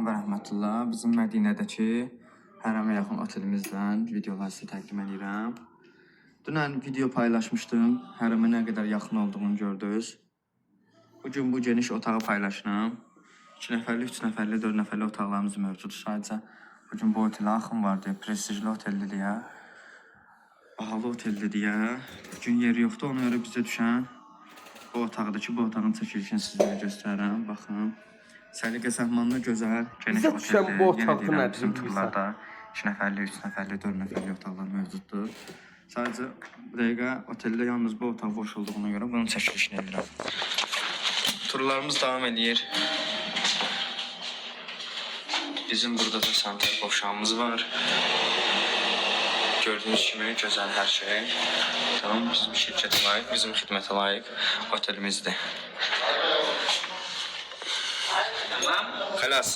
Salam və rəhmətullah. Bizim Mədinədəki hərəmə yaxın otelimizdən videolar sizə təqdim edirəm. Dünən video paylaşmışdım. Hərəmə nə qədər yaxın olduğunu gördünüz. Bugün bu geniş otağı paylaşdım. 2 nəfərli, 3 nəfərli, 4 nəfərli otaqlarımız mövcud. Sadəcə bugün bu otelə axın var deyə, prestijli otelli deyə, bahalı otelli deyə. Bugün yeri yoxdur, ona görə bizə düşən bu otaqdır ki, bu otağın çəkilişini sizlərə göstərirəm. Baxın. Səliqə səhmanlı, gözəl, geniş oteldir. Yenə deyirəm, bizim turlarda 2 nəfərli, 3 nəfərli, 4 nəfərli otaqlar mövcuddur. Sadəcə bu dəqiqə oteldə yalnız bu otaq boş olduğuna görə bunun çəkilişini edirəm. Turlarımız davam edir. Bizim burada da sanitar qovşağımız var. Gördüğünüz kimi gözəl hər şey. Tamam, bizim şirkətə layiq, bizim xidmətə layiq otelimizdir. Xəlas.